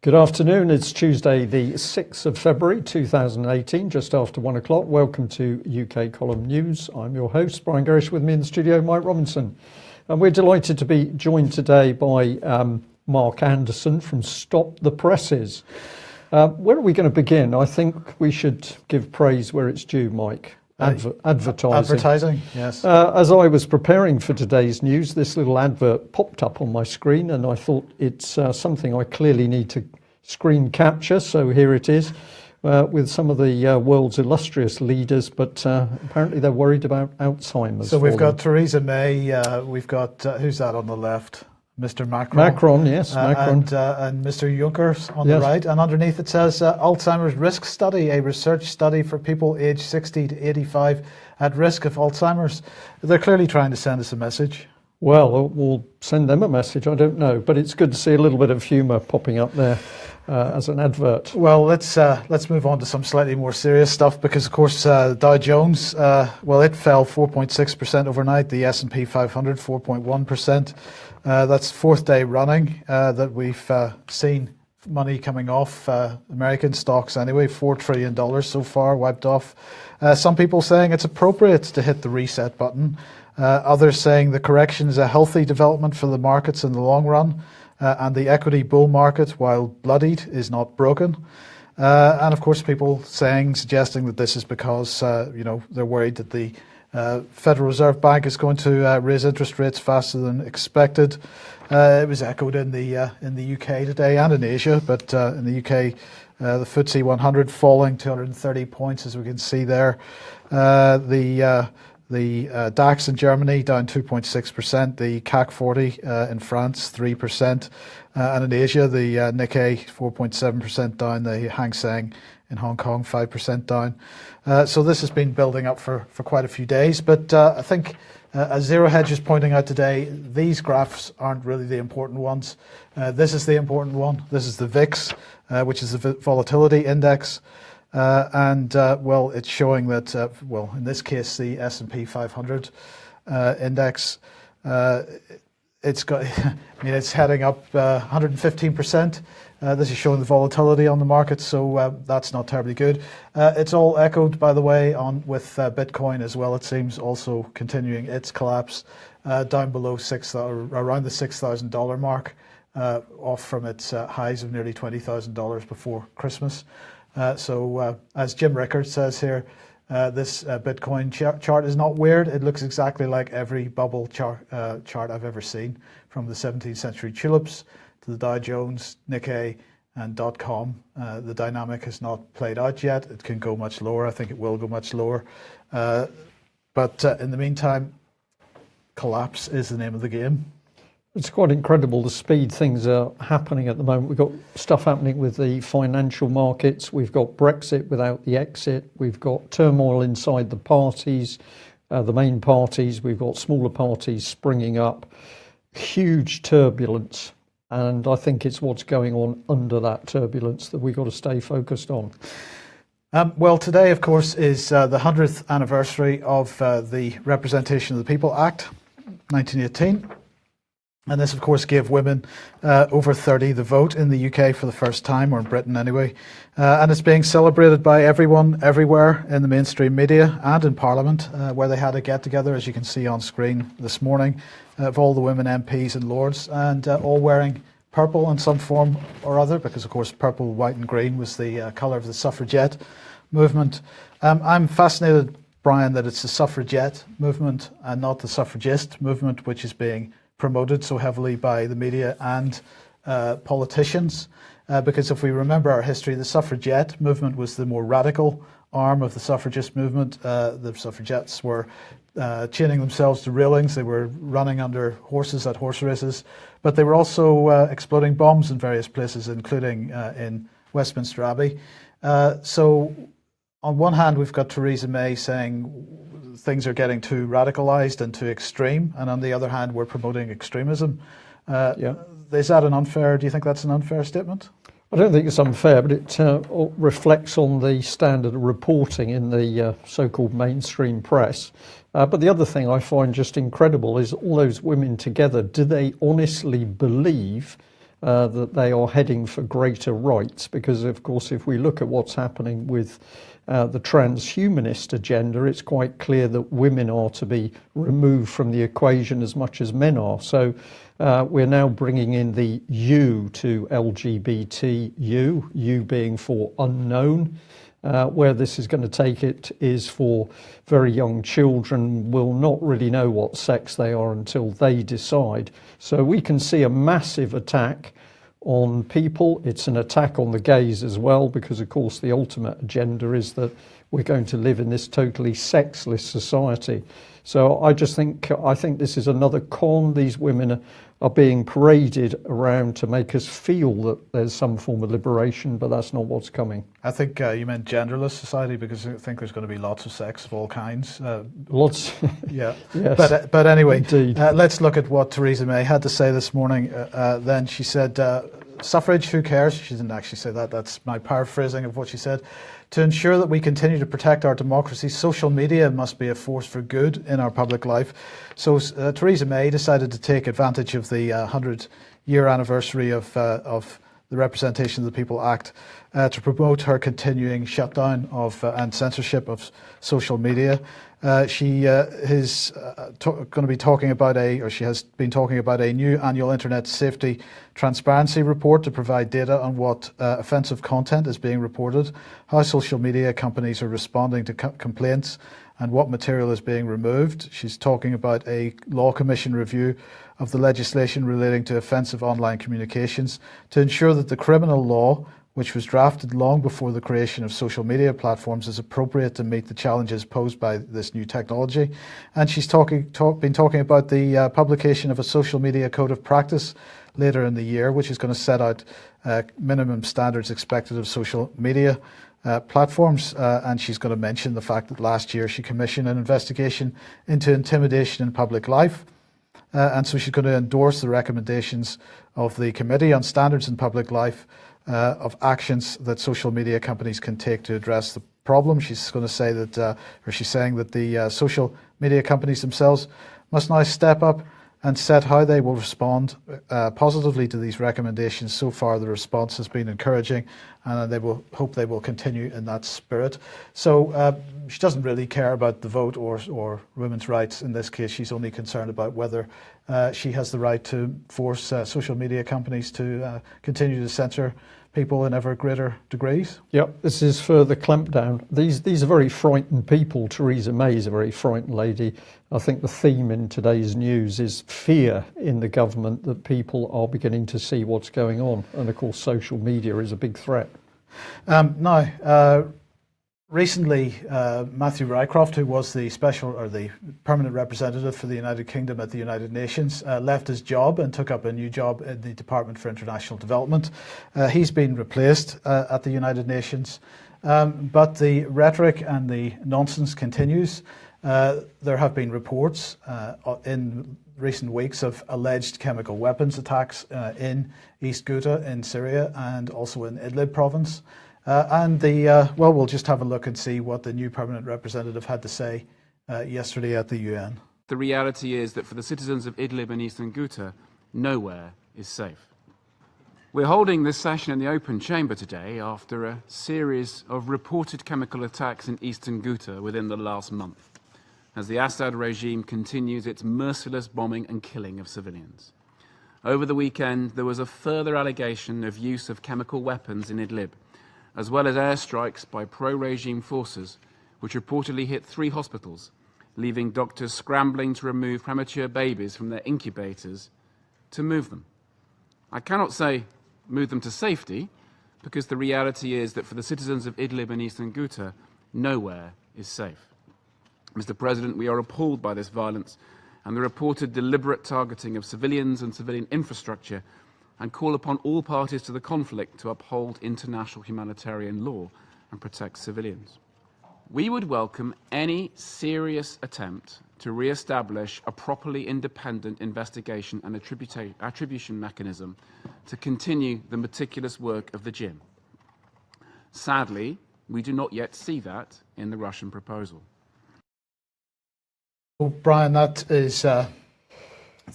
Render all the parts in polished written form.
Good afternoon. It's Tuesday, the 6th of February 2018, just after 1 o'clock. Welcome to UK Column News. I'm your host, Brian Gerrish. With me in the studio, Mike Robinson. And we're delighted to be joined today by Mark Anderson from Stop the Presses. Where are we going to begin? I think we should give praise where it's due, Mike. Advertising. Advertising, yes. As I was preparing for today's news, this little advert popped up on my screen, and I thought it's something I clearly need to screen capture. So here it is, with some of the world's illustrious leaders, but apparently they're worried about Alzheimer's. So we've got Theresa May, we've got, who's that on the left? Mr. Macron. Macron, yes, Macron. And Mr. Juncker on the right. And underneath it says Alzheimer's Risk Study, a research study for people aged 60 to 85 at risk of Alzheimer's. They're clearly trying to send us a message. Well, we'll send them a message, I don't know. But it's good to see a little bit of humour popping up there as an advert. Well, let's move on to some slightly more serious stuff because, of course, Dow Jones, it fell 4.6% overnight. The S&P 500, 4.1%. That's fourth day running that we've seen money coming off American stocks anyway, $4 trillion so far wiped off. Some people saying it's appropriate to hit the reset button. Others saying the correction is a healthy development for the markets in the long run. And the equity bull market, while bloodied, is not broken. And of course, people suggesting that this is because, they're worried that the Federal Reserve Bank is going to raise interest rates faster than expected. It was echoed in the UK today and in Asia, but in the UK, the FTSE 100 falling 230 points, as we can see there. The DAX in Germany down 2.6%, the CAC 40 in France 3%, and in Asia the Nikkei 4.7% down, the Hang Seng in Hong Kong 5% down. So this has been building up for quite a few days, but I think as Zero Hedge is pointing out today, these graphs aren't really the important ones. This is the important one. This is the VIX, which is the volatility index. It's showing that, in this case, the S&P 500 index, it's heading up 115%. This is showing the volatility on the market, so that's not terribly good. It's all echoed, by the way, with Bitcoin as well. It seems also continuing its collapse down below around the $6,000 mark, off from its highs of nearly $20,000 before Christmas. As Jim Rickard says here, this Bitcoin chart is not weird. It looks exactly like every bubble chart I've ever seen, from the 17th century tulips to the Dow Jones, Nikkei, and .com. The dynamic has not played out yet. It can go much lower. I think it will go much lower. But in the meantime, collapse is the name of the game. It's quite incredible the speed things are happening at the moment. We've got stuff happening with the financial markets. We've got Brexit without the exit. We've got turmoil inside the parties, the main parties. We've got smaller parties springing up. Huge turbulence. And I think it's what's going on under that turbulence that we've got to stay focused on. Today, of course, is the 100th anniversary of the Representation of the People Act, 1918. And this, of course, gave women over 30 the vote in the UK for the first time, or in Britain anyway. And it's being celebrated by everyone, everywhere, in the mainstream media and in Parliament, where they had a get-together, as you can see on screen this morning, of all the women MPs and Lords, and all wearing purple in some form or other, because, of course, purple, white and green was the colour of the suffragette movement. I'm fascinated, Brian, that it's the suffragette movement and not the suffragist movement, which is being promoted so heavily by the media and politicians, because if we remember our history, the suffragette movement was the more radical arm of the suffragist movement. The suffragettes were chaining themselves to railings. They were running under horses at horse races, but they were also exploding bombs in various places, including in Westminster Abbey. So on one hand, we've got Theresa May saying things are getting too radicalised and too extreme, and on the other hand, we're promoting extremism. Is that do you think that's an unfair statement? I don't think it's unfair, but it reflects on the standard of reporting in the so-called mainstream press. But the other thing I find just incredible is all those women together. Do they honestly believe that they are heading for greater rights, because of course if we look at what's happening with the transhumanist agenda, it's quite clear that women are to be removed from the equation as much as men are. So we're now bringing in the U to LGBTU, U being for unknown. Where this is going to take it is for very young children will not really know what sex they are until they decide. So we can see a massive attack on people. It's an attack on the gays as well, because of course the ultimate agenda is that we're going to live in this totally sexless society. So I think this is another con. These women are being paraded around to make us feel that there's some form of liberation, but that's not what's coming. I think you meant genderless society, because I think there's going to be lots of sex of all kinds. Lots. Yeah. Yes. But anyway, Indeed. Let's look at what Theresa May had to say this morning. Then she said, suffrage, who cares? She didn't actually say that. That's my paraphrasing of what she said. To ensure that we continue to protect our democracy, social media must be a force for good in our public life. So Theresa May decided to take advantage of the 100-year anniversary of the Representation of the People Act to promote her continuing shutdown of and censorship of social media. She is going to be talking about she has been talking about a new annual Internet Safety Transparency Report to provide data on what offensive content is being reported, how social media companies are responding to complaints, and what material is being removed. She's talking about a Law Commission review of the legislation relating to offensive online communications to ensure that the criminal law, which was drafted long before the creation of social media platforms, is appropriate to meet the challenges posed by this new technology. And she's been talking about the publication of a social media code of practice later in the year, which is going to set out minimum standards expected of social media platforms. And she's going to mention the fact that last year she commissioned an investigation into intimidation in public life. And so she's going to endorse the recommendations of the Committee on Standards in Public Life of actions that social media companies can take to address the problem. She's going to say that, she's saying that the social media companies themselves must now step up and set how they will respond positively to these recommendations. So far, the response has been encouraging, and they will continue in that spirit. So she doesn't really care about the vote or women's rights in this case. She's only concerned about whether she has the right to force social media companies to continue to censor people in ever greater degrees. Yep, this is further clampdown. These are very frightened people. Theresa May is a very frightened lady. I think the theme in today's news is fear in the government, that people are beginning to see what's going on. And of course, social media is a big threat. Recently, Matthew Rycroft, who was the the permanent representative for the United Kingdom at the United Nations, left his job and took up a new job in the Department for International Development. He's been replaced at the United Nations, but the rhetoric and the nonsense continues. There have been reports in recent weeks of alleged chemical weapons attacks in East Ghouta in Syria and also in Idlib province. We'll just have a look and see what the new permanent representative had to say yesterday at the UN. The reality is that for the citizens of Idlib and Eastern Ghouta, nowhere is safe. We're holding this session in the open chamber today after a series of reported chemical attacks in Eastern Ghouta within the last month, as the Assad regime continues its merciless bombing and killing of civilians. Over the weekend, there was a further allegation of use of chemical weapons in Idlib, as well as airstrikes by pro-regime forces, which reportedly hit 3 hospitals, leaving doctors scrambling to remove premature babies from their incubators to move them. I cannot say move them to safety, because the reality is that for the citizens of Idlib and Eastern Ghouta, nowhere is safe. Mr. President, we are appalled by this violence and the reported deliberate targeting of civilians and civilian infrastructure, and call upon all parties to the conflict to uphold international humanitarian law and protect civilians. We would welcome any serious attempt to re-establish a properly independent investigation and attribution mechanism to continue the meticulous work of the JIM. Sadly, we do not yet see that in the Russian proposal. Well, Brian, that is the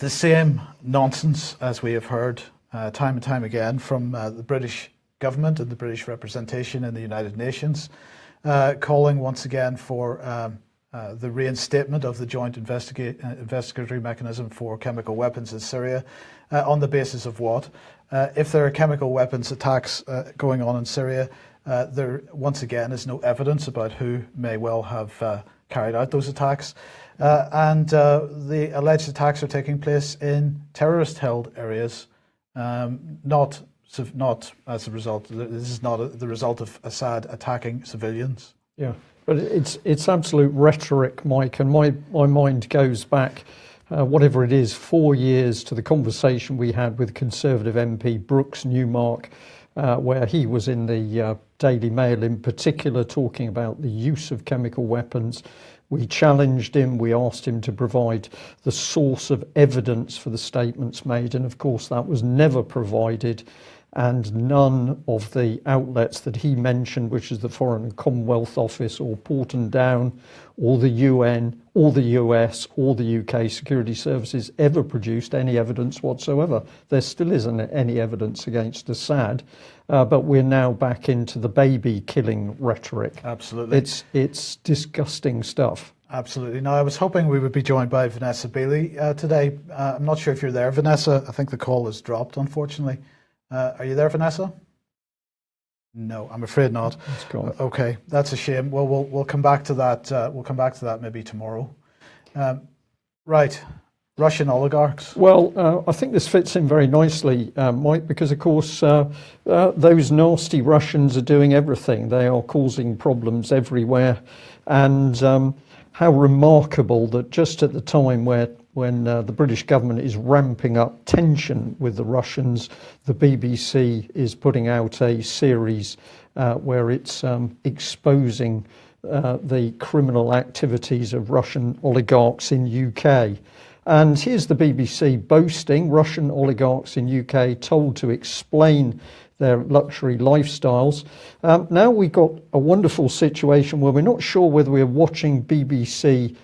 same nonsense as we have heard time and time again from the British government and the British representation in the United Nations, calling once again for the reinstatement of the joint investigatory mechanism for chemical weapons in Syria, on the basis of what? If there are chemical weapons attacks going on in Syria, there once again is no evidence about who may well have carried out those attacks, and the alleged attacks are taking place in terrorist-held areas, not as a result. This is not the result of Assad attacking civilians. Yeah, but it's absolute rhetoric, Mike, and my mind goes back, whatever it is, 4 years to the conversation we had with Conservative MP Brooks Newmark, where he was in the Daily Mail in particular, talking about the use of chemical weapons. We challenged him, we asked him to provide the source of evidence for the statements made, and of course that was never provided. And none of the outlets that he mentioned, which is the Foreign and Commonwealth Office or Porton Down or the UN or the US or the UK security services, ever produced any evidence whatsoever. There still isn't any evidence against Assad, but we're now back into the baby killing rhetoric. Absolutely. It's disgusting stuff. Absolutely. Now, I was hoping we would be joined by Vanessa Beeley today. I'm not sure if you're there, Vanessa. I think the call has dropped, unfortunately. Are you there, Vanessa? No, I'm afraid not. It's gone. Okay, that's a shame. Well, we'll come back to that. We'll come back to that maybe tomorrow. Right, Russian oligarchs. Well, I think this fits in very nicely, Mike, because of course those nasty Russians are doing everything. They are causing problems everywhere, and how remarkable that just at the time when the British government is ramping up tension with the Russians, the BBC is putting out a series where it's exposing the criminal activities of Russian oligarchs in UK. And here's the BBC boasting Russian oligarchs in UK told to explain their luxury lifestyles. Now we've got a wonderful situation where we're not sure whether we're watching BBC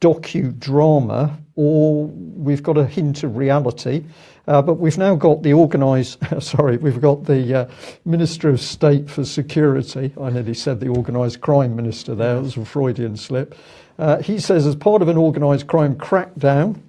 docudrama or we've got a hint of reality, but we've now got the we've got the Minister of State for Security. I nearly said the organised crime minister there, it was a Freudian slip. He says, as part of an organised crime crackdown,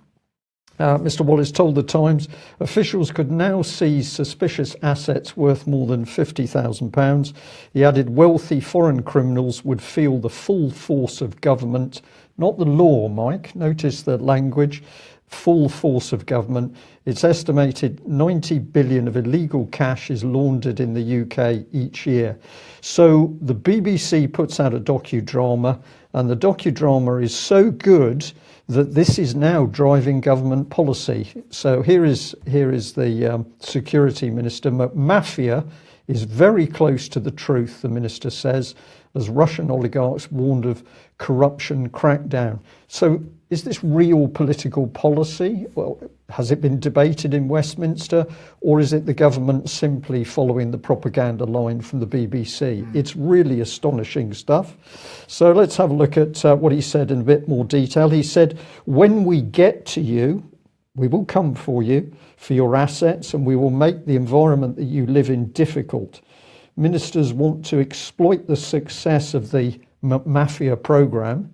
Mr. Wallace told the Times officials could now seize suspicious assets worth more than £50,000. He added wealthy foreign criminals would feel the full force of government, not the law, Mike. Notice the language, full force of government. It's estimated 90 billion of illegal cash is laundered in the UK each year. So the BBC puts out a docudrama, and the docudrama is so good that this is now driving government policy. So here is the security minister. Mafia is very close to the truth, the minister says, as Russian oligarchs warned of corruption crackdown. So is this real political policy? Well, has it been debated in Westminster, or is it the government simply following the propaganda line from the BBC? It's really astonishing stuff. So let's have a look at what he said in a bit more detail. He said, when we get to you, we will come for you, for your assets, and we will make the environment that you live in difficult. Ministers want to exploit the success of the Mafia programme,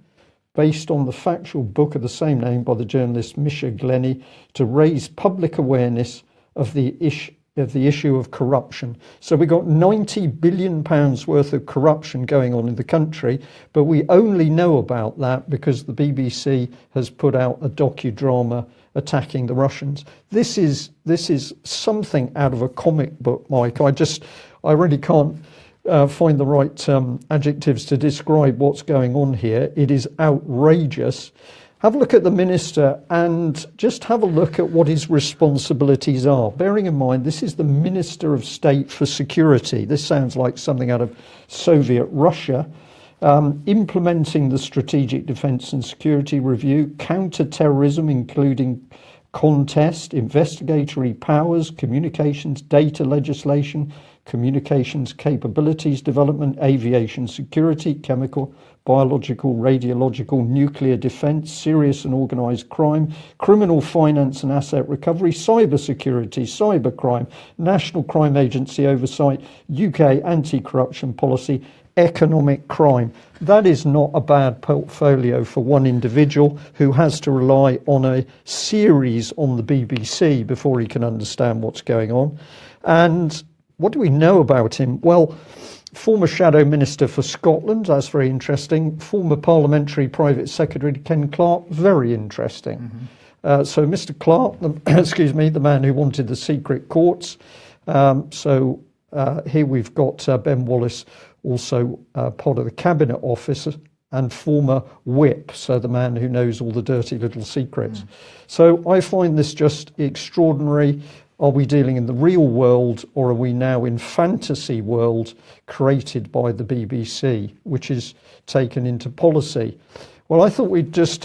based on the factual book of the same name by the journalist Misha Glenny, to raise public awareness of the issue of corruption. So we've got £90 billion worth of corruption going on in the country, but we only know about that because the BBC has put out a docudrama attacking the Russians. This is something out of a comic book, Mike. I really can't find the right adjectives to describe what's going on here. It is outrageous. Have a look at the minister and just have a look at what his responsibilities are. Bearing in mind, this is the Minister of State for Security. This sounds like something out of Soviet Russia. Implementing the Strategic Defence and Security Review, counter-terrorism, including contest, investigatory powers, communications, data legislation, communications capabilities development, aviation security, chemical, biological, radiological, nuclear defence, serious and organised crime, criminal finance and asset recovery, cyber security, cybercrime, National Crime Agency oversight, UK anti-corruption policy, economic crime. That is not a bad portfolio for one individual who has to rely on a series on the BBC before he can understand what's going on. And what do we know about him? Well, former Shadow Minister for Scotland, that's very interesting. Former Parliamentary Private Secretary Ken Clarke, very interesting. So Mr. Clarke, the man who wanted the secret courts. Here we've got Ben Wallace, also part of the Cabinet Office, and former whip, so the man who knows all the dirty little secrets. So I find this just extraordinary. Are we dealing in the real world, or are we now in fantasy world created by the BBC, which is taken into policy? Well, I thought we'd just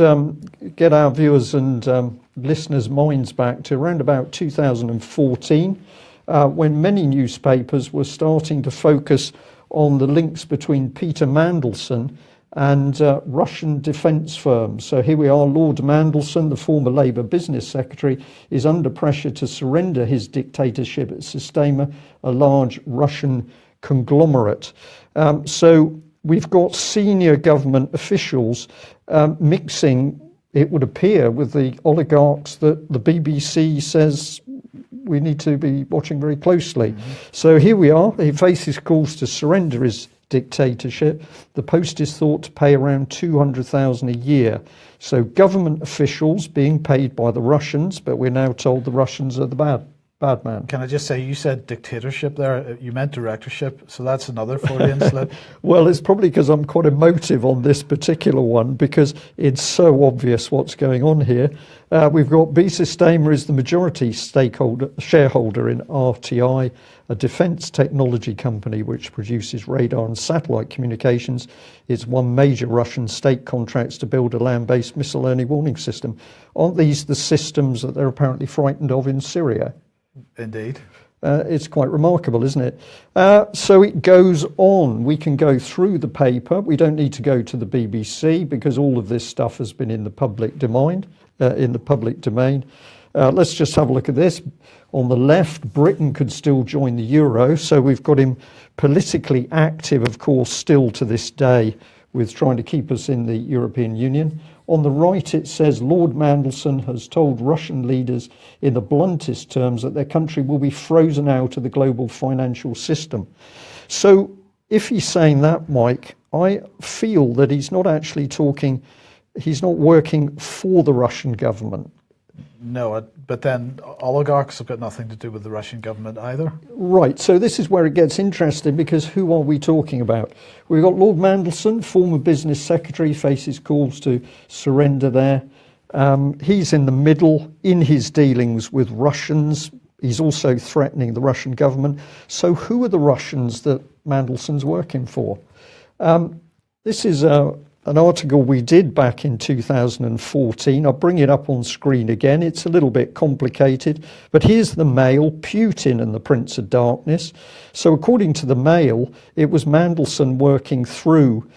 get our viewers and listeners' minds back to around about 2014, when many newspapers were starting to focus on the links between Peter Mandelson and Russian defence firms. So here we are, Lord Mandelson, the former Labour business secretary, is under pressure to surrender his dictatorship at Sistema, a large Russian conglomerate. So we've got senior government officials mixing, it would appear, with the oligarchs that the BBC says we need to be watching very closely. So here we are. He faces calls to surrender his dictatorship. The Post is thought to pay around $200,000 a year. So government officials being paid by the Russians, but we're now told the Russians are the bad man. Can I just say, you said dictatorship there, you meant directorship, so that's another Freudian slip. Well, it's probably because I'm quite emotive on this particular one, because it's so obvious what's going on here. We've got B. Sistema is the majority shareholder in RTI, a defence technology company which produces radar and satellite communications. It's won major Russian state contracts to build a land-based missile early warning system. Aren't these the systems that they're apparently frightened of in Syria? Indeed. It's quite remarkable, isn't it? So it goes on. We can go through the paper. We don't need to go to the BBC because all of this stuff has been in the public domain. Let's just have a look at this. On the left, Britain could still join the euro. So we've got him politically active, of course, still to this day, with trying to keep us in the European Union. On the right, it says Lord Mandelson has told Russian leaders in the bluntest terms that their country will be frozen out of the global financial system. So if he's saying that, Mike, I feel that he's not actually talking, he's not working for the Russian government. No, but then oligarchs have got nothing to do with the Russian government either. Right, so this is where it gets interesting, because who are we talking about? We've got Lord Mandelson, former business secretary, faces calls to surrender there. He's in the middle in his dealings with Russians. He's also threatening the Russian government. So who are the Russians that Mandelson's working for? This is an article we did back in 2014. I'll bring it up on screen again. It's a little bit complicated, but here's the Mail, Putin and the Prince of Darkness. So according to the Mail, it was Mandelson working through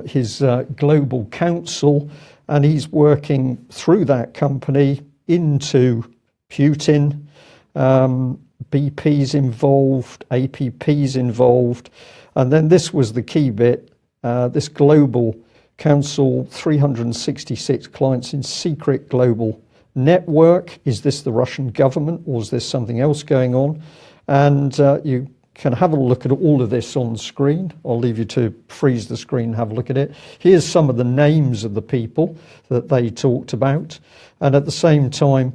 his global council, and he's working through that company into Putin. BP's involved, APP's involved, and then this was the key bit, this global council, 366 clients in secret global network. Is this the Russian government, or is there something else going on? And you can have a look at all of this on screen. I'll leave you to freeze the screen and have a look at it. Here's some of the names of the people that they talked about. And at the same time,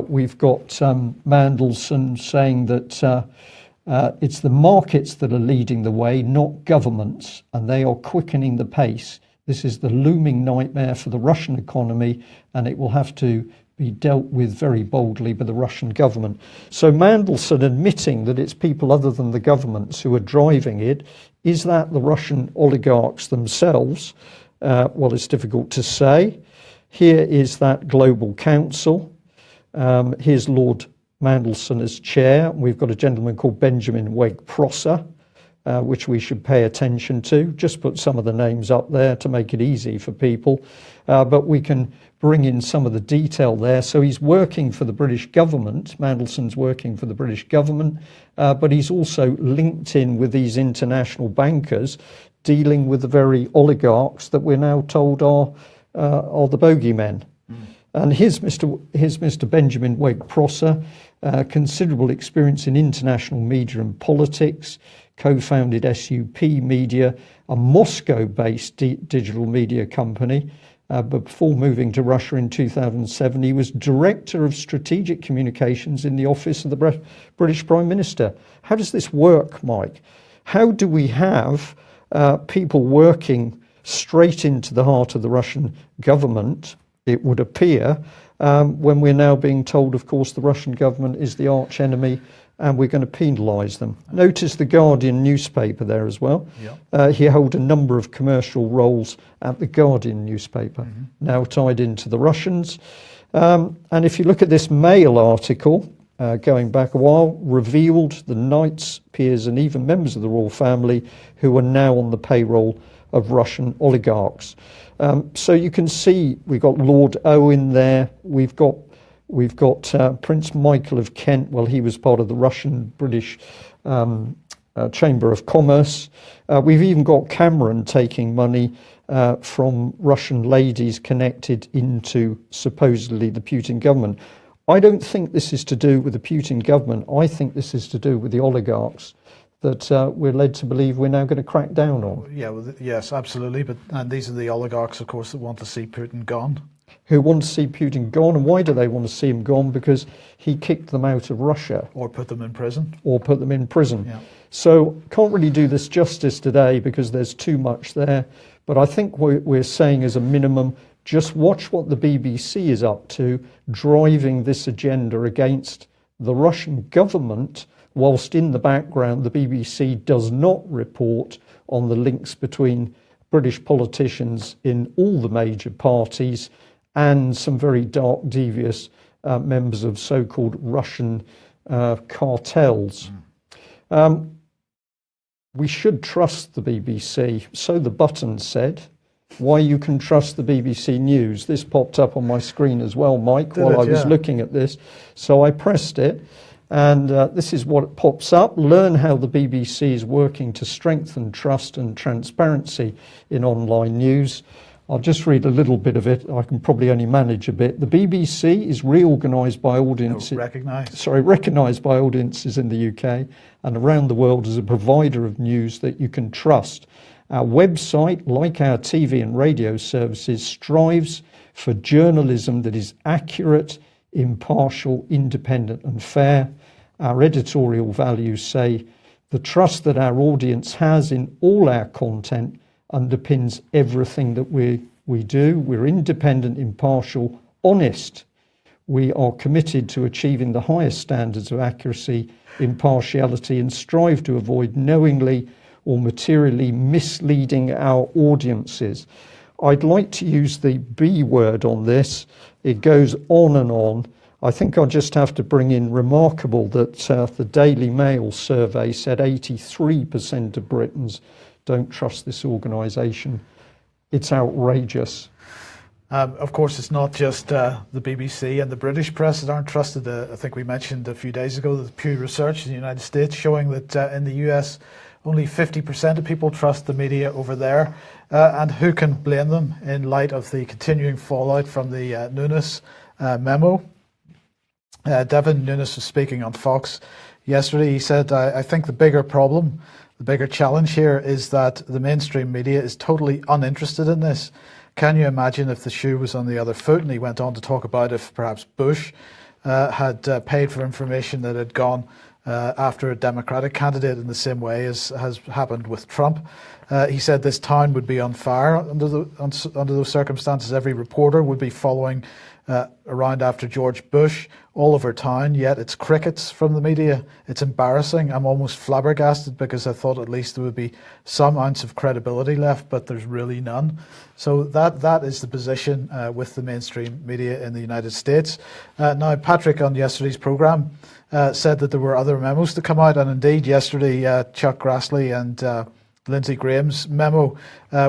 we've got Mandelson saying that it's the markets that are leading the way, not governments, and they are quickening the pace. This is the looming nightmare for the Russian economy, and it will have to be dealt with very boldly by the Russian government. So Mandelson admitting that it's people other than the governments who are driving it. Is that the Russian oligarchs themselves? Well, it's difficult to say. Here is that global council. Here's Lord Mandelson as chair. We've got a gentleman called Benjamin Wegg-Prosser, which we should pay attention to. Just put some of the names up there to make it easy for people, but we can bring in some of the detail there. So he's working for the British government. Mandelson's working for the British government, but he's also linked in with these international bankers dealing with the very oligarchs that we're now told are the bogeymen. And here's Mr. Benjamin Wegg-Prosser, considerable experience in international media and politics, co-founded SUP Media, a Moscow-based digital media company. But before moving to Russia in 2007, he was Director of Strategic Communications in the Office of the British Prime Minister. How does this work, Mike? How do we have people working straight into the heart of the Russian government, it would appear, when we're now being told, of course, the Russian government is the arch enemy and we're going to penalise them? Notice the Guardian newspaper there as well. Yeah. He held a number of commercial roles at the Guardian newspaper, now tied into the Russians. And if you look at this Mail article, going back a while, revealed the knights, peers and even members of the royal family who are now on the payroll of Russian oligarchs. So you can see we've got Lord Owen there, we've got Prince Michael of Kent. Well, he was part of the Russian-British Chamber of Commerce. We've even got Cameron taking money from Russian ladies connected into supposedly the Putin government. I don't think this is to do with the Putin government. I think this is to do with the oligarchs that we're led to believe we're now going to crack down on. Yeah, well, yes, absolutely. And these are the oligarchs, of course, that want to see Putin gone. Who want to see Putin gone. And why do they want to see him gone? Because he kicked them out of Russia. Or put them in prison. Yeah. So can't really do this justice today because there's too much there. But I think we're saying as a minimum, just watch what the BBC is up to, driving this agenda against the Russian government, whilst in the background the BBC does not report on the links between British politicians in all the major parties and some very dark, devious members of so-called Russian cartels. We should trust the BBC, so the Button said. Why you can trust the BBC News. This popped up on my screen as well, Mike, while I was looking at this. So I pressed it, and this is what pops up. Learn how the BBC is working to strengthen trust and transparency in online news. I'll just read a little bit of it. I can probably only manage a bit. The BBC is recognised by audiences. Recognised by audiences in the UK and around the world as a provider of news that you can trust. Our website, like our TV and radio services, strives for journalism that is accurate, impartial, independent and fair. Our editorial values say the trust that our audience has in all our content underpins everything that we do. We're independent, impartial, honest. We are committed to achieving the highest standards of accuracy, impartiality, and strive to avoid knowingly or materially misleading our audiences. I'd like to use the B word on this. It goes on and on. I think I'll just have to bring in remarkable that the Daily Mail survey said 83% of Britons don't trust this organisation. It's outrageous. Of course, it's not just the BBC and the British press that aren't trusted. I think we mentioned a few days ago the Pew Research in the United States showing that in the US, only 50% of people trust the media over there. And who can blame them in light of the continuing fallout from the Nunes memo? Devin Nunes was speaking on Fox yesterday. He said, I think the bigger problem, the bigger challenge here is that the mainstream media is totally uninterested in this. Can you imagine if the shoe was on the other foot? And he went on to talk about if perhaps Bush had paid for information that had gone after a Democratic candidate in the same way as has happened with Trump. He said this town would be on fire under those circumstances. Every reporter would be following around after George Bush all over town, yet it's crickets from the media. It's embarrassing. I'm almost flabbergasted because I thought at least there would be some ounce of credibility left, but there's really none. So that is the position with the mainstream media in the United States. Now, Patrick on yesterday's programme said that there were other memos to come out, and indeed yesterday Chuck Grassley and Lindsey Graham's memo,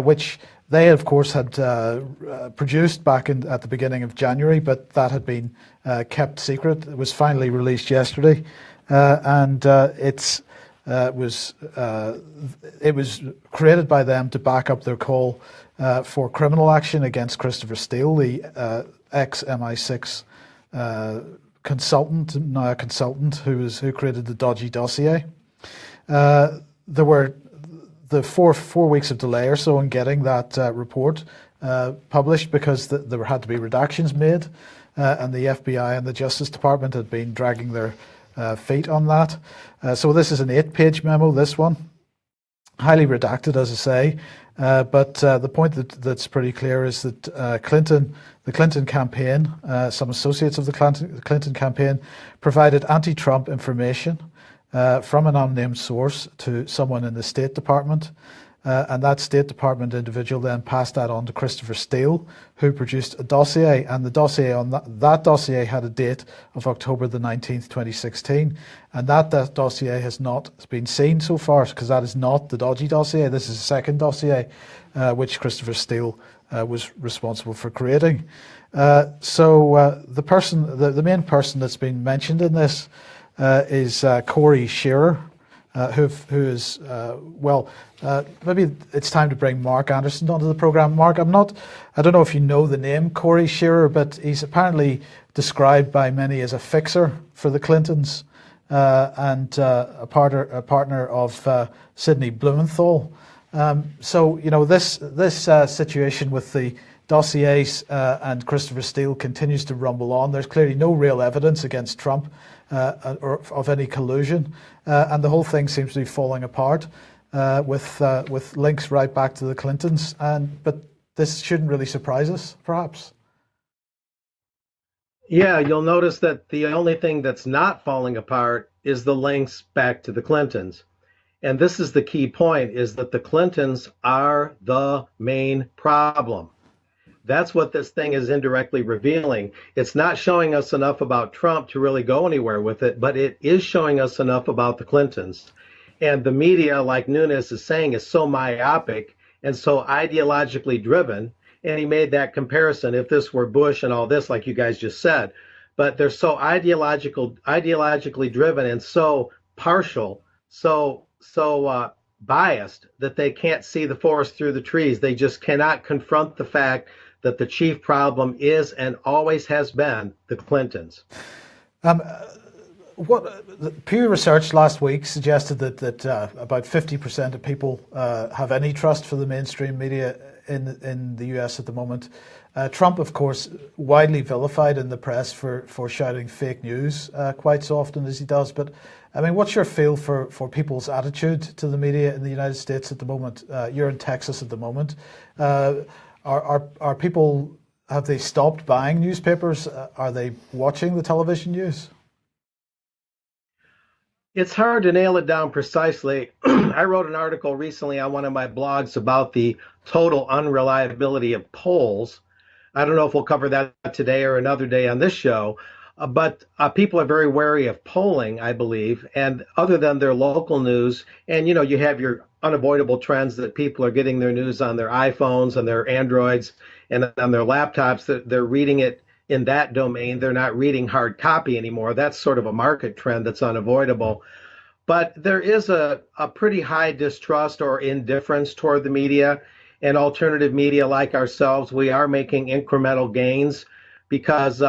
which they, of course, had produced back at the beginning of January, but that had been kept secret. It was finally released yesterday, and it was created by them to back up their call for criminal action against Christopher Steele, the ex-MI6 consultant, now a consultant who created the dodgy dossier. There were the four weeks of delay or so in getting that report published because there had to be redactions made, and the FBI and the Justice Department had been dragging their feet on that. So this is an 8-page memo, this one. Highly redacted, as I say, but the point that's pretty clear is that the Clinton campaign, some associates of the Clinton campaign, provided anti-Trump information from an unnamed source to someone in the State Department, and that State Department individual then passed that on to Christopher Steele, who produced a dossier, and the dossier on that dossier had a date of October the 19th, 2016, and that dossier has not been seen so far, because that is not the dodgy dossier. This is a second dossier which Christopher Steele was responsible for creating. So the main person that's been mentioned in this is Corey Shearer, who is, maybe it's time to bring Mark Anderson onto the programme. Mark, I don't know if you know the name Corey Shearer, but he's apparently described by many as a fixer for the Clintons and a partner of Sidney Blumenthal. So, you know, this situation with the dossiers and Christopher Steele continues to rumble on. There's clearly no real evidence against Trump or of any collusion, and the whole thing seems to be falling apart with links right back to the Clintons. But this shouldn't really surprise us, perhaps. Yeah, you'll notice that the only thing that's not falling apart is the links back to the Clintons. And this is the key point, is that the Clintons are the main problem. That's what this thing is indirectly revealing. It's not showing us enough about Trump to really go anywhere with it, but it is showing us enough about the Clintons. And the media, like Nunes is saying, is so myopic and so ideologically driven. And he made that comparison, if this were Bush and all this, like you guys just said. But they're so ideologically driven and so partial, so biased that they can't see the forest through the trees. They just cannot confront the fact that the chief problem is and always has been the Clintons. What Pew Research last week suggested that about 50% of people have any trust for the mainstream media in the US at the moment. Trump, of course, widely vilified in the press for shouting fake news quite so often as he does. But I mean, what's your feel for people's attitude to the media in the United States at the moment? You're in Texas at the moment. Are people, have they stopped buying newspapers? Are they watching the television news? It's hard to nail it down precisely. I wrote an article recently on one of my blogs about the total unreliability of polls. I don't know if we'll cover that today or another day on this show, but people are very wary of polling, I believe. And other than their local news, and you know, you have your unavoidable trends that people are getting their news on their iPhones and their Androids and on their laptops, that they're reading it in that domain. They're not reading hard copy anymore. That's sort of a market trend that's unavoidable. But there is a pretty high distrust or indifference toward the media, and alternative media like ourselves. We are making incremental gains because,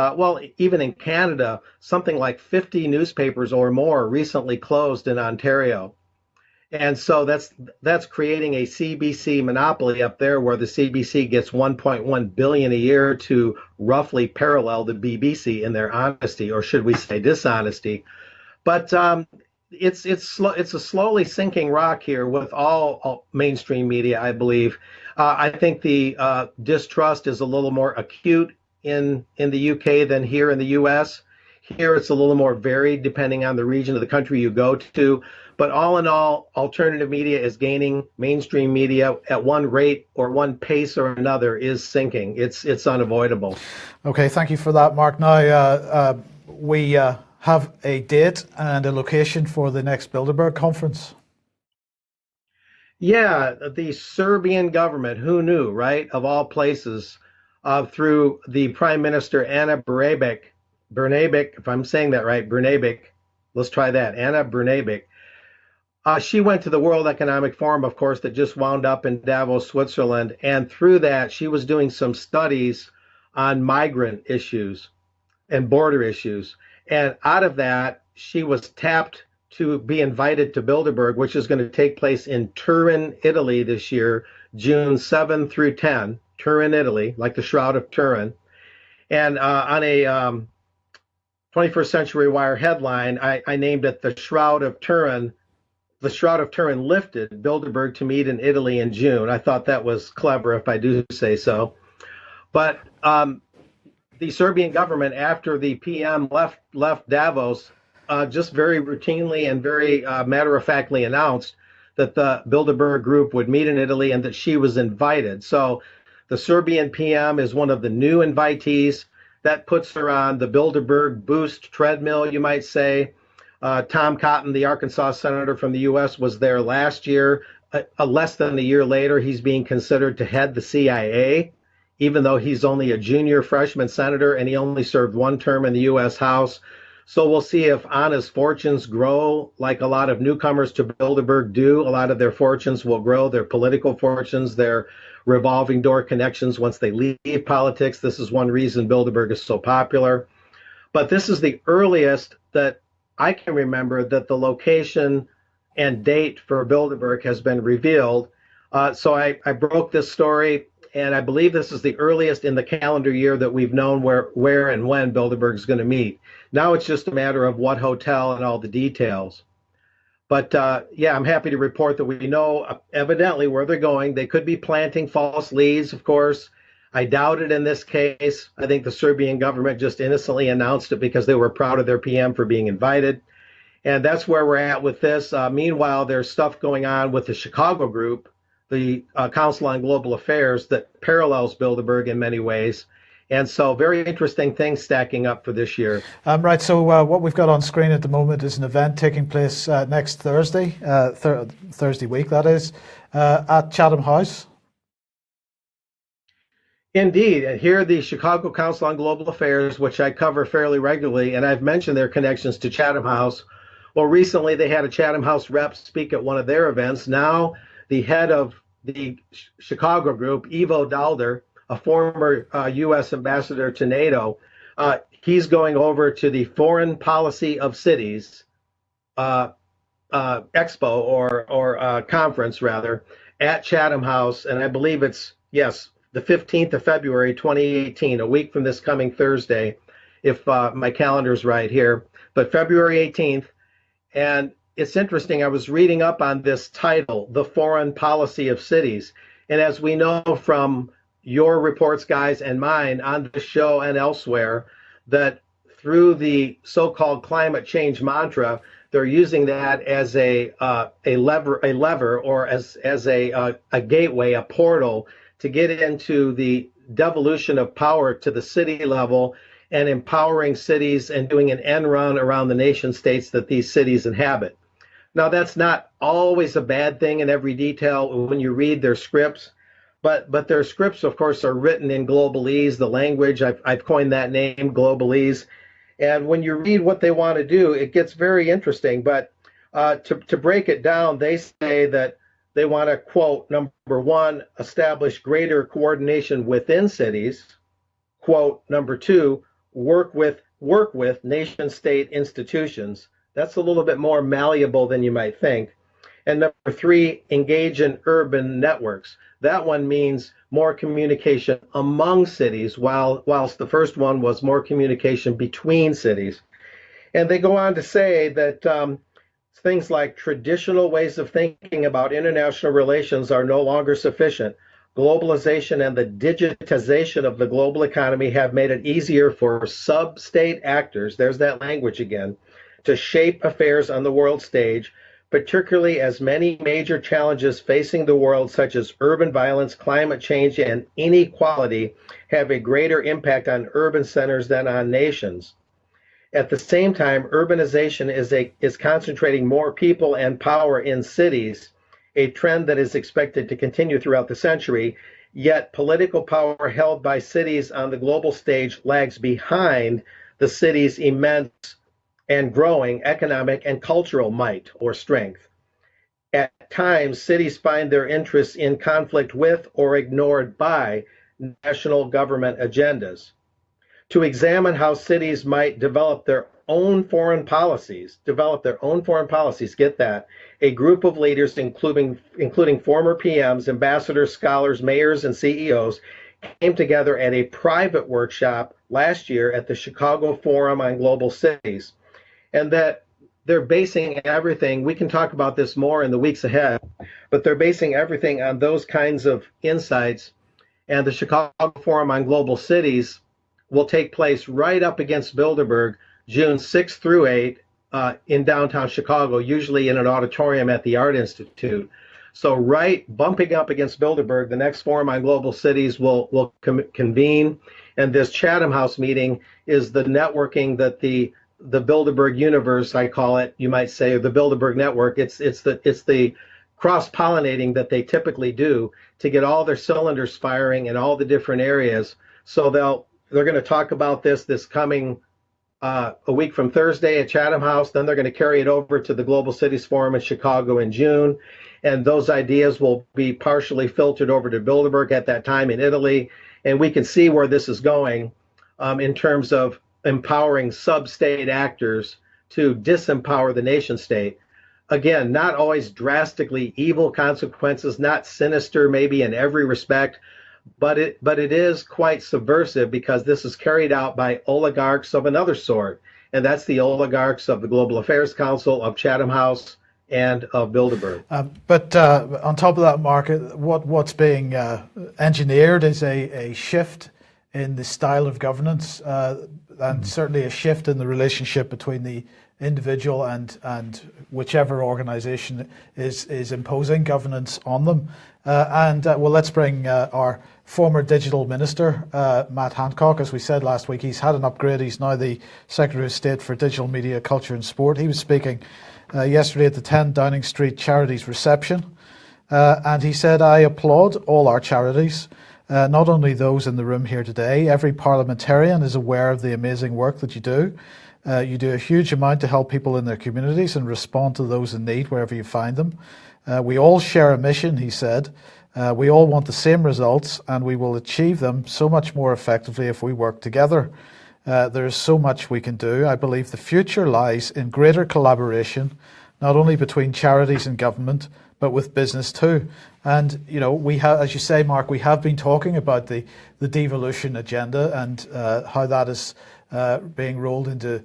even in Canada, something like 50 newspapers or more recently closed in Ontario. And so that's creating a CBC monopoly up there, where the CBC gets 1.1 billion a year to roughly parallel the BBC in their honesty, or should we say dishonesty. But it's a slowly sinking rock here with all mainstream media, I believe. I think the distrust is a little more acute in the UK than here in the US. Here it's a little more varied depending on the region of the country you go to. But all in all, alternative media is gaining. Mainstream media at one rate or one pace or another is sinking. It's unavoidable. Okay, thank you for that, Mark. Now we have a date and a location for the next Bilderberg conference. Yeah, the Serbian government, who knew, right? Of all places, through the Prime Minister Ana Brnabic, if I'm saying that right, Brnabic. Let's try that, Ana Brnabic. She went to the World Economic Forum, of course, that just wound up in Davos, Switzerland. And through that, she was doing some studies on migrant issues and border issues. And out of that, she was tapped to be invited to Bilderberg, which is going to take place in Turin, Italy this year, June 7 through 10, Turin, Italy, like the Shroud of Turin. And on a 21st Century Wire headline, I named it the Shroud of Turin. The Shroud of Turin lifted, Bilderberg to meet in Italy in June. I thought that was clever, if I do say so. But the Serbian government, after the PM left Davos, just very routinely and very matter-of-factly announced that the Bilderberg group would meet in Italy and that she was invited. So the Serbian PM is one of the new invitees. That puts her on the Bilderberg boost treadmill, you might say. Tom Cotton, the Arkansas senator from the U.S., was there last year. Less than a year later, he's being considered to head the CIA, even though he's only a junior freshman senator and he only served one term in the U.S. House. So we'll see if Anna's fortunes grow like a lot of newcomers to Bilderberg do. A lot of their fortunes will grow, their political fortunes, their revolving door connections once they leave politics. This is one reason Bilderberg is so popular. But this is the earliest that I can remember that the location and date for Bilderberg has been revealed. So I broke this story, and I believe this is the earliest in the calendar year that we've known where and when Bilderberg is going to meet. Now it's just a matter of what hotel and all the details. But yeah, I'm happy to report that we know evidently where they're going. They could be planting false leads, of course. I doubt it in this case. I think the Serbian government just innocently announced it because they were proud of their PM for being invited. And that's where we're at with this. Meanwhile, there's stuff going on with the Chicago group, the Council on Global Affairs, that parallels Bilderberg in many ways. And so very interesting things stacking up for this year. Right, so what we've got on screen at the moment is an event taking place next Thursday, Thursday week that is, at Chatham House. Indeed, and here the Chicago Council on Global Affairs, which I cover fairly regularly, and I've mentioned their connections to Chatham House. Well, recently they had a Chatham House rep speak at one of their events. Now the head of the Chicago group, Ivo Daalder, a former U.S. ambassador to NATO, he's going over to the Foreign Policy of Cities expo or conference, rather, at Chatham House. And I believe it's, yes, the 15th of February, 2018, a week from this coming Thursday, if my calendar's right here, but February 18th. And it's interesting, I was reading up on this title, The Foreign Policy of Cities. And as we know from your reports, guys, and mine on the show and elsewhere, that through the so-called climate change mantra, they're using that as a lever, or as a gateway, a portal to get into the devolution of power to the city level and empowering cities and doing an end run around the nation states that these cities inhabit. Now, that's not always a bad thing in every detail when you read their scripts, but their scripts, of course, are written in globalese, the language. I've coined that name, globalese. And when you read what they want to do, it gets very interesting. But to break it down, they say that they want to, quote, number one, establish greater coordination within cities. Quote, number two, work with nation state institutions. That's a little bit more malleable than you might think. And number three, engage in urban networks. That one means more communication among cities, whilst the first one was more communication between cities. And they go on to say that things like traditional ways of thinking about international relations are no longer sufficient. Globalization and the digitization of the global economy have made it easier for sub-state actors, there's that language again, to shape affairs on the world stage, particularly as many major challenges facing the world, such as urban violence, climate change, and inequality, have a greater impact on urban centers than on nations. At the same time, urbanization is concentrating more people and power in cities, a trend that is expected to continue throughout the century, yet political power held by cities on the global stage lags behind the city's immense and growing economic and cultural might or strength. At times, cities find their interests in conflict with or ignored by national government agendas. To examine how cities might develop their own foreign policies, get that, a group of leaders, including former PMs, ambassadors, scholars, mayors, and CEOs, came together at a private workshop last year at the Chicago Forum on Global Cities. And that they're basing everything, we can talk about this more in the weeks ahead, but they're basing everything on those kinds of insights. And the Chicago Forum on Global Cities will take place right up against Bilderberg, June 6th through 8th in downtown Chicago, usually in an auditorium at the Art Institute. So right bumping up against Bilderberg, the next Forum on Global Cities will convene. And this Chatham House meeting is the networking that the Bilderberg universe, I call it, you might say, or the Bilderberg network. It's the cross-pollinating that they typically do to get all their cylinders firing in all the different areas. So they're going to talk about this coming a week from Thursday at Chatham House. Then they're going to carry it over to the Global Cities Forum in Chicago in June. And those ideas will be partially filtered over to Bilderberg at that time in Italy. And we can see where this is going in terms of empowering sub-state actors to disempower the nation state. Again, not always drastically evil consequences, not sinister maybe in every respect, but it is quite subversive because this is carried out by oligarchs of another sort. And that's the oligarchs of the Global Affairs Council, of Chatham House, and of Bilderberg. But on top of that, Mark, what's being engineered is a shift in the style of governance, and certainly a shift in the relationship between the individual and whichever organization is imposing governance on them. Well, let's bring our former digital minister, Matt Hancock. As we said last week, he's had an upgrade. He's now the Secretary of State for Digital Media, Culture and Sport. He was speaking yesterday at the 10 Downing Street Charities reception, and he said, "I applaud all our charities, not only those in the room here today. Every parliamentarian is aware of the amazing work that you do. You do a huge amount to help people in their communities and respond to those in need wherever you find them. We all share a mission," he said. "We all want the same results, and we will achieve them so much more effectively if we work together. There is so much we can do. I believe the future lies in greater collaboration, not only between charities and government, but with business too." And, you know, we have, as you say, Mark, we have been talking about the devolution agenda and how that is being rolled into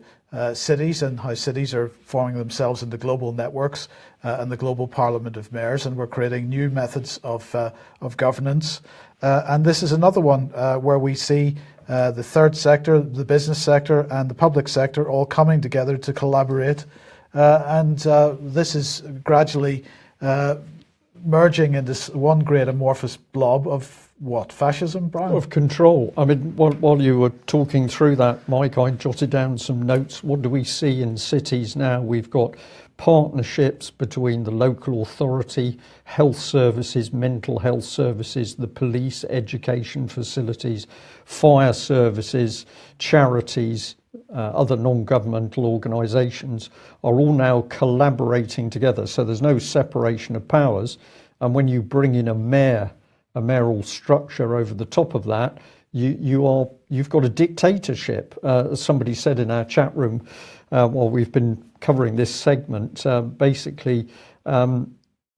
cities, and how cities are forming themselves into global networks and the global parliament of mayors, and we're creating new methods of governance. And this is another one where we see the third sector, the business sector and the public sector all coming together to collaborate. And this is gradually merging into one great amorphous blob of what? Fascism, Brian? Of control. I mean, while you were talking through that, Mike, I jotted down some notes. What do we see in cities now? We've got partnerships between the local authority, health services, mental health services, the police, education facilities, fire services, charities, other non-governmental organisations are all now collaborating together. So there's no separation of powers. And when you bring in a mayoral structure over the top of that, you've got a dictatorship. As somebody said in our chat room while we've been covering this segment, basically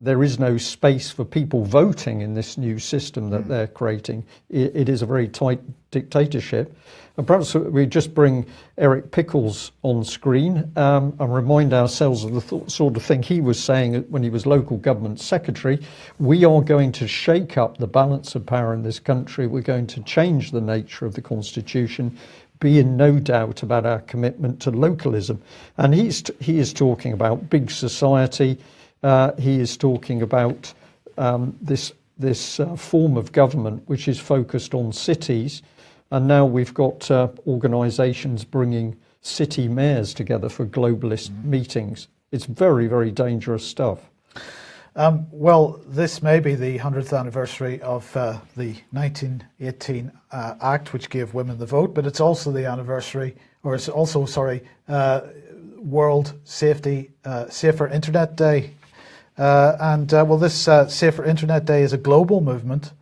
there is no space for people voting in this new system that they're creating. It is a very tight dictatorship. And perhaps we just bring Eric Pickles on screen and remind ourselves of the sort of thing he was saying when he was local government secretary. We are going to shake up the balance of power in this country. We're going to change the nature of the Constitution. Be in no doubt about our commitment to localism. And he is talking about big society. He is talking about this form of government which is focused on cities. And now we've got organisations bringing city mayors together for globalist meetings. It's very, very dangerous stuff. Well, this may be the 100th anniversary of the 1918 Act, which gave women the vote, but it's also the anniversary, or it's also, World Safer Internet Day. This Safer Internet Day is a global movement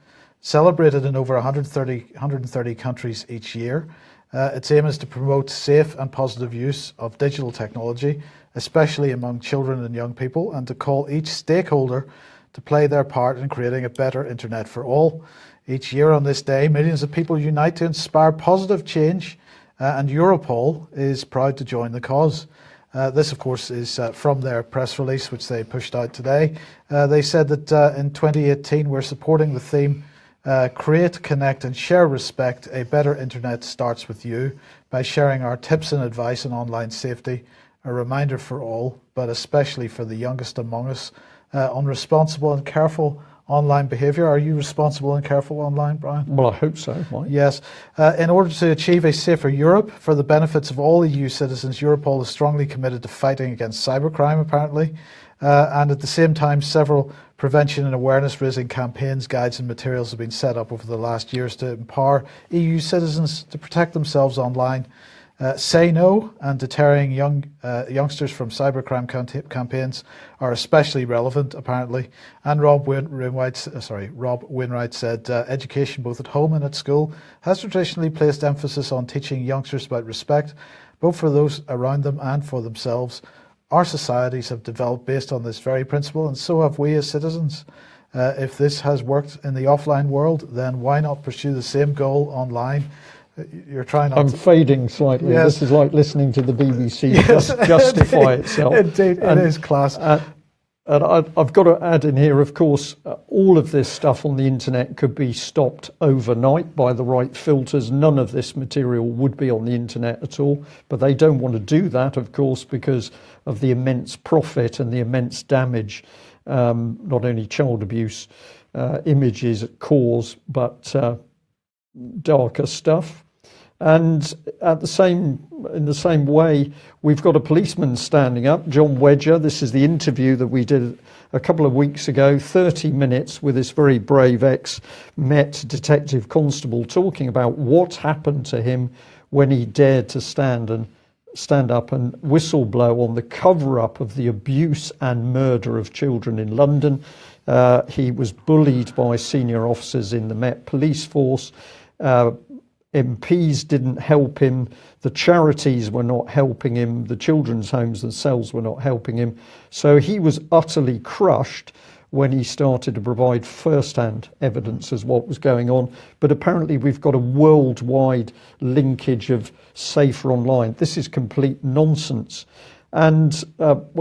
celebrated in over 130 countries each year. Its aim is to promote safe and positive use of digital technology, especially among children and young people, and to call each stakeholder to play their part in creating a better internet for all. Each year on this day, millions of people unite to inspire positive change, and Europol is proud to join the cause. This, of course, is from their press release, which they pushed out today. They said that in 2018, we're supporting the theme, create, connect and share respect. A better internet starts with you, by sharing our tips and advice on online safety, a reminder for all, but especially for the youngest among us, on responsible and careful online behaviour. Are you responsible and careful online, Brian? Well, I hope so, Mike. Yes. In order to achieve a safer Europe for the benefits of all EU citizens, Europol is strongly committed to fighting against cybercrime, apparently. And at the same time, several prevention and awareness raising campaigns, guides and materials have been set up over the last years to empower EU citizens to protect themselves online. Say no and deterring youngsters from cybercrime campaigns are especially relevant, apparently. And Rob Wainwright said, education both at home and at school has traditionally placed emphasis on teaching youngsters about respect, both for those around them and for themselves. Our societies have developed based on this very principle, and so have we as citizens. If this has worked in the offline world, then why not pursue the same goal online? You're trying not I'm fading slightly. Yes. This is like listening to the BBC justify itself. Indeed, it is class. And I've got to add in here, of course, all of this stuff on the internet could be stopped overnight by the right filters. None of this material would be on the internet at all. But they don't want to do that, of course, because of the immense profit and the immense damage, not only child abuse images cause, but darker stuff. And in the same way, we've got a policeman standing up, John Wedger. This is the interview that we did a couple of weeks ago, 30 minutes with this very brave ex-Met detective constable talking about what happened to him when he dared to stand up and whistleblow on the cover-up of the abuse and murder of children in London. He was bullied by senior officers in the Met police force. MPs didn't help him, the charities were not helping him, the children's homes themselves were not helping him. So he was utterly crushed when he started to provide first-hand evidence as what was going on. But apparently we've got a worldwide linkage of safer online. This is complete nonsense. And, Mark,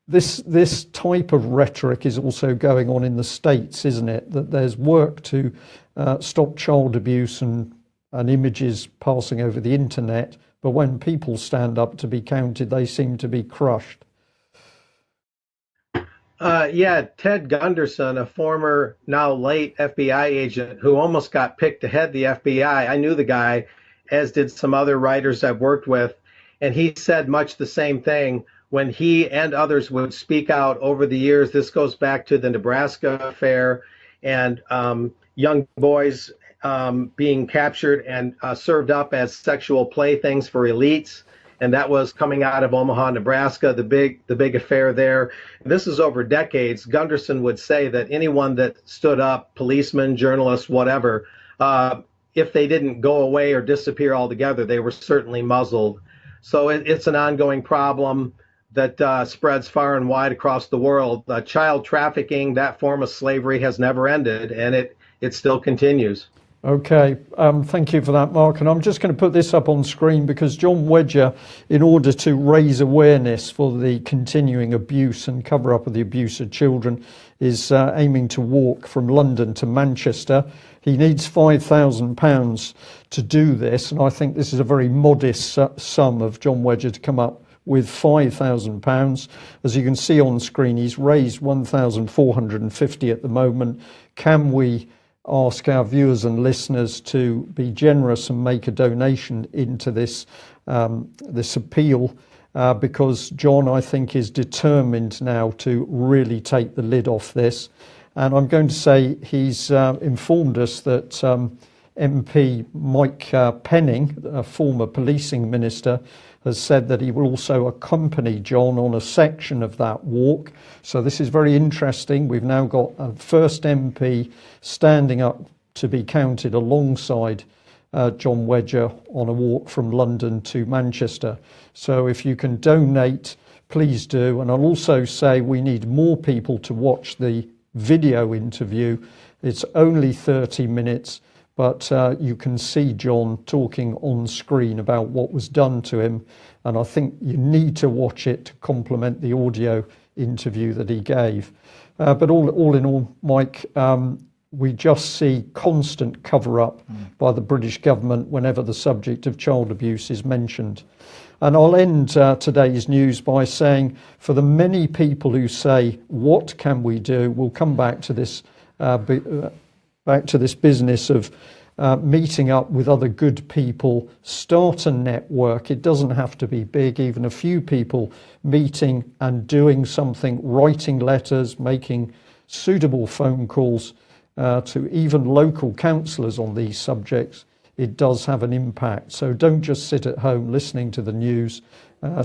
this type of rhetoric is also going on in the States, isn't it? That there's work to stop child abuse and images passing over the internet, but when people stand up to be counted, they seem to be crushed. Ted Gunderson, a former, now late FBI agent who almost got picked to head the FBI. I knew the guy, as did some other writers I've worked with, and he said much the same thing when he and others would speak out over the years. This goes back to the Nebraska affair and young boys being captured and served up as sexual playthings for elites. And that was coming out of Omaha, Nebraska, the big affair there. This is over decades. Gunderson would say that anyone that stood up, policemen, journalists, whatever, if they didn't go away or disappear altogether, they were certainly muzzled. So it's an ongoing problem. that spreads far and wide across the world. Child trafficking, that form of slavery, has never ended, and it still continues. Okay, thank you for that, Mark. And I'm just going to put this up on screen because John Wedger, in order to raise awareness for the continuing abuse and cover up of the abuse of children, is aiming to walk from London to Manchester. He needs £5,000 to do this, and I think this is a very modest sum of John Wedger to come up with £5,000. As you can see on screen, he's raised 1,450 at the moment. Can we ask our viewers and listeners to be generous and make a donation into this this appeal, because John, I think, is determined now to really take the lid off this. And I'm going to say he's informed us that MP Mike Penning, a former policing minister, has said that he will also accompany John on a section of that walk. So this is very interesting. We've now got a first MP standing up to be counted alongside John Wedger on a walk from London to Manchester. So if you can donate, please do. And I'll also say we need more people to watch the video interview. It's only 30 minutes. But you can see John talking on screen about what was done to him. And I think you need to watch it to complement the audio interview that he gave. But all in all, Mike, we just see constant cover-up by the British government whenever the subject of child abuse is mentioned. And I'll end today's news by saying, for the many people who say, what can we do? We'll come back to this business of meeting up with other good people, start a network. It doesn't have to be big, even a few people meeting and doing something, writing letters, making suitable phone calls to even local councillors on these subjects. It does have an impact. So don't just sit at home listening to the news,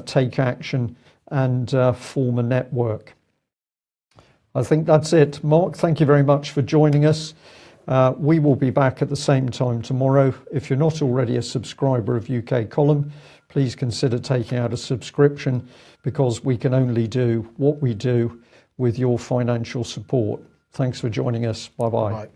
take action and form a network. I think that's it. Mark, thank you very much for joining us. We will be back at the same time tomorrow. If you're not already a subscriber of UK Column, please consider taking out a subscription, because we can only do what we do with your financial support. Thanks for joining us. Bye-bye. Bye.